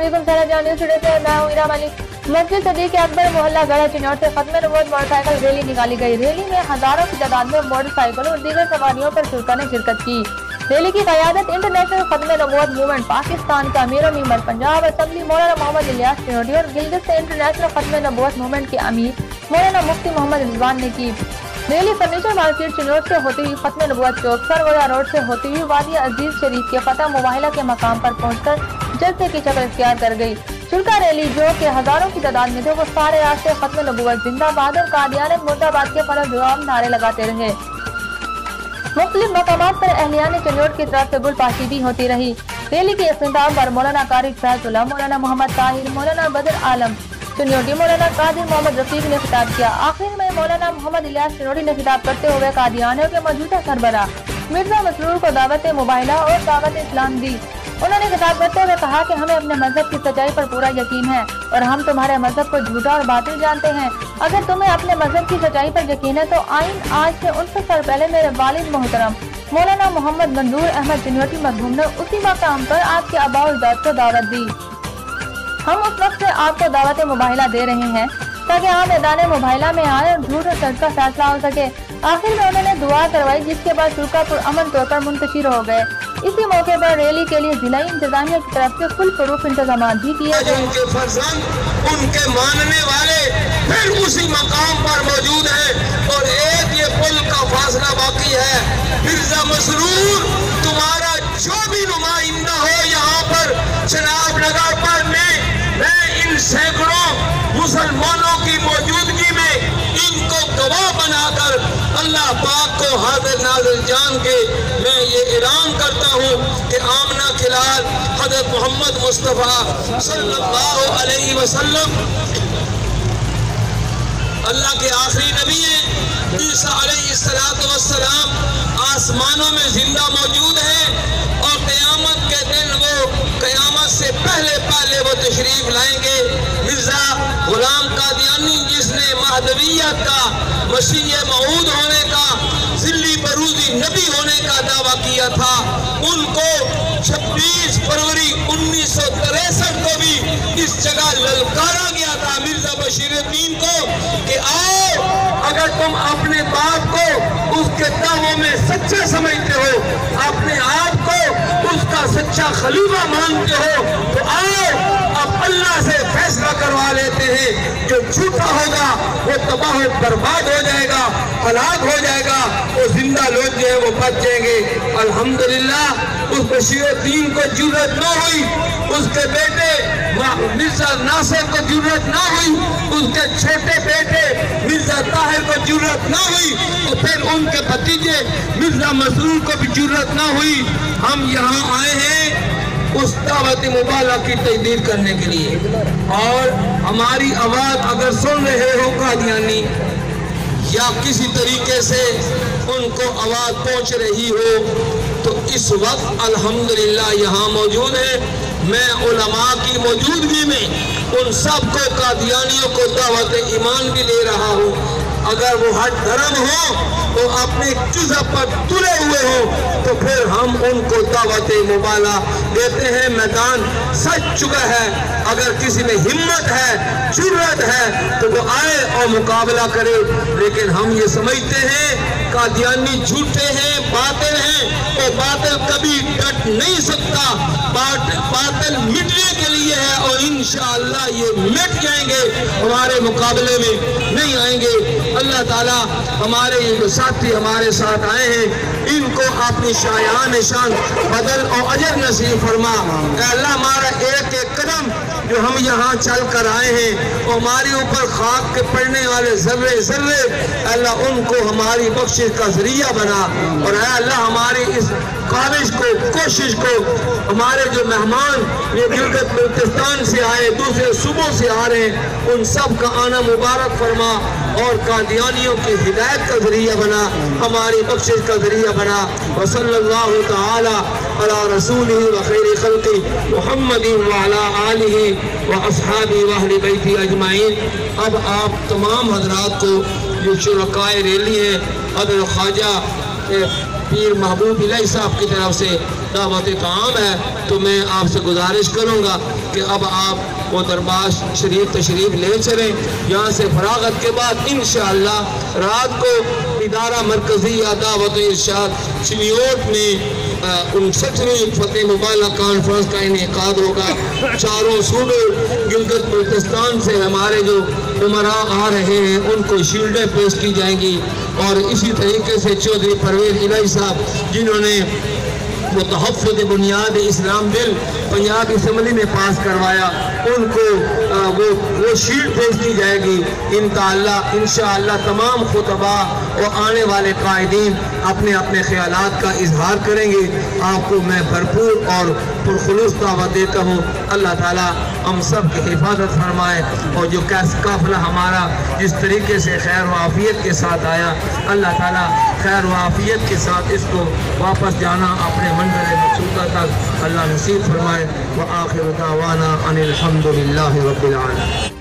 वालेकुम सलाम news today से मैं हूं ईरा मलिक। मस्जिद सदीक अकबर मोहल्ला गढ़ा चिन्नौर से खत्म नबूवत मोटरसाइकिल रैली निकाली गई। रैली में हजारों की तादाद में मोटरसाइकिलों और दीगर सवारियों पर शुरा ने शिरकत की। रैली की क़यादत इंटरनेशनल खत्म नबूवत मूवमेंट पाकिस्तान का अमीर मिंबर पंजाब असेंबली मौलाना मोहम्मद इलियास चिनोटी और गिलगित से इंटरनेशनल खत्म नबूवत मूवमेंट के अमीर मौलाना मुफ्ती मोहम्मद रिजवान ने की। रैली फर्नीचर मार्केट चिनोर से होती हुई खत्म नबूवत चौक सरगोया रोड से होती हुई वादी अजीज शरीफ के फतह मुबाहिला के मकाम पर पहुंचकर जलसे की शक्ल इख्तियार कर गई। शुरा रैली जो कि हजारों की तादाद में थे वो सारे रास्ते खत्म नबूवत जिंदाबाद और कादियान मुर्दाबाद के फलक जवाब नारे लगाते रहे। मुख्तलिफ मकामात पर अहलियान चिनोर की तरफ से गुलपाशी भी होती रही। रैली के इख्तिताम पर मौलाना कारी फैजुल्लाह, मौलाना मोहम्मद ताहिर, मौलाना बदर आलम चिनोटी, मौलाना कादिर मोहम्मद रफीक ने खिताब किया। आखिर में मौलाना मोहम्मद इलियास चिनोटी ने खिताब करते हुए कादियानियों के मौजूदा सरबराह मिर्जा मसरूर को दावत मुबाहिला और दावत इस्लाम दी। उन्होंने खिताब करते हुए कहा कि हमें अपने मजहब की सच्चाई पर पूरा यकीन है और हम तुम्हारे मजहब को झूठा और बातिल जानते हैं। अगर तुम्हें अपने मजहब की सच्चाई पर यकीन है तो आइन आज से 29 साल पहले मेरे वालिद मोहतरम मौलाना मोहम्मद मंजूर अहमद चिनोटी मरहूम ने उसी मकाम पर आपके आबा और अजदाद को दावत दी। हम उस वक्त से आपको दावत मुबाहिला दे रहे हैं ताकि आप मैदान मुबाहिला में आए और झूठ और सच का फैसला हो सके। आखिर में उन्होंने दुआ करवाई जिसके बाद शुरा पुरअमन तौर पर मुंतशिर हो गए। इसी मौके पर रैली के लिए जिला इंतजामिया की तरफ से फुल प्रूफ इंतजाम भी किए गए। उनके फर्जंद उनके मानने वाले फिर उसी मकाम पर मौजूद हैं और एक ये पुल का फासला बाकी है। मिर्जा मसरूर तुम्हारा जो भी नुमाइंदा हो यहाँ पर चनाब नगर पर मैं इन सैकड़ों मुसलमानों की मौजूदगी में इनको गवाह बनाकर अल्लाह पाक को हाजिर नाज़िर जान के मैं ये ऐलान करता हूँ कि आमना खिलाल हज़रत मोहम्मद मुस्तफ़ा सल्लल्लाहु अलैहि वसल्लम अल्लाह के आखिरी नबी हैं। ईसा अलैहिस्सलातु वस्सलाम आसमानों में जिंदा मौजूद हैं और क़यामत के दिन वो क़यामत से पहले वो तशरीफ लाएंगे। मिर्जा गुलाम कादियानी जिसने महदवियत का मसीह मऊद होने का ज़िल्ली बरूज़ी नबी होने का दावा किया था, उनको 26 फरवरी 1963 को भी इस जगह ललकारा गया था मिर्जा बशीरुद्दीन को कि आओ, अगर तुम अपने बाप को उसके दावों में सच्चा समझते हो, अपने आप को उसका सच्चा खलीफा मानते हो, तो आओ अब अल्लाह से फैसला करवा लेते हैं। जो झूठा होगा वो तबाह बर्बाद हो जाएगा, हलाक हो जाएगा, वो जिंदा लोग जो है वो बच जाएंगे। अल्हम्दुलिल्लाह उस बशीरुद्दीन को जरूरत न हुई, उसके बेटे मिर्जा नासिर को जरूरत न हुई, उसके छोटे बेटे मिर्जा ताहिर को जरूरत न हुई, तो फिर उनके भतीजे मिर्जा मसरूर को भी जरूरत न हुई। हम यहाँ आए हैं उस दावत मुबाला की तजदीद करने के लिए, और हमारी आवाज़ अगर सुन रहे हो कादियानी या किसी तरीके से उनको आवाज़ पहुँच रही हो तो इस वक्त अल्हम्दुलिल्लाह यहाँ मौजूद है। मैं उलमा की मौजूदगी में उन सब को कादियानियों को दावत ईमान भी दे रहा हूँ। अगर वो हर धर्म हो तो अपने जुज़ पर तुले हुए हो तो फिर हम उनको दावत मुबाला देते हैं। मैदान सज चुका है, अगर किसी में हिम्मत है, जुर्रत है तो वो आए और मुकाबला करे। लेकिन हम ये समझते हैं कादियानी झूठे हैं, बातिल हैं, और बातिल कभी डट नहीं सकता। बातिल मिटने के लिए है और इंशाअल्लाह ये मिट जाएंगे, हमारे मुकाबले में नहीं आएंगे। अल्लाह ताला हमारे ये साथी हमारे साथ आए हैं, इनको अपनी शायान शान बदल और अजर नसीब फरमा। अल्लाह हमारा एक एक कदम जो हम यहाँ चल कर आए हैं और हमारे ऊपर खाक के पड़ने वाले जर्रे जर्रे अल्लाह उनको हमारी बख्शिश का जरिया बना। और अल्लाह हमारी इस काविश को, कोशिश को, हमारे जो मेहमान ये गिलगित बल्तिस्तान से आए, दूसरे सूबों से आ रहे हैं, उन सब का आना मुबारक फरमा और कादियानियों की हिदायत का जरिया बना, हमारी बख्शिश का जरिया बना। वसल्लल्लाहु तआला अला रसूलिही व खैरि खल्क़ी मुहम्मदिन व अला आलिही व अस्हाबी व अहले बैती अजमाइन। अब आप तमाम हजरात को जो शुरकाए रैली है हज़रत ख्वाजा پیر محبوب الہی صاحب کی طرف سے دعوت طعام ہے، تو میں آپ سے گزارش کروں گا کہ اب آپ وہ دربار شریف تشریف لے چلیں۔ یہاں سے فراغت کے بعد انشاءاللہ رات کو ادارہ مرکزی یا دعوت ارشاد چنیوٹ میں 59ویں فتح مبالغہ کانفرنس کا انعقاد ہوگا۔ چاروں صوبے گلگت بلتستان سے ہمارے جو عمراء آ رہے ہیں ان کو شیلڈیں پیش کی جائیں گی، اور اسی طریقے سے چودھری پرویز الہی صاحب جنہوں نے وہ تحفظ بنیاد اسلام بل پنجاب اسمبلی میں پاس کروایا، ان کو وہ شیلڈ پیش کی جائے گی۔ انشاءاللہ تمام خطبہ اور آنے والے قائدین اپنے اپنے خیالات کا اظہار کریں گے۔ آپ کو میں بھرپور اور پرخلوص دعوت دیتا ہوں۔ اللہ تعالیٰ ہم سب کی حفاظت فرمائے، اور جو قافلہ ہمارا جس طریقے سے خیر و عافیت کے ساتھ آیا، اللہ تعالیٰ خیر و عافیت کے ساتھ اس کو واپس جانا اپنے منزل مقصودہ تک اللہ نصیب فرمائے۔ وآخر دعوانا ان الحمد للہ رب العالمین۔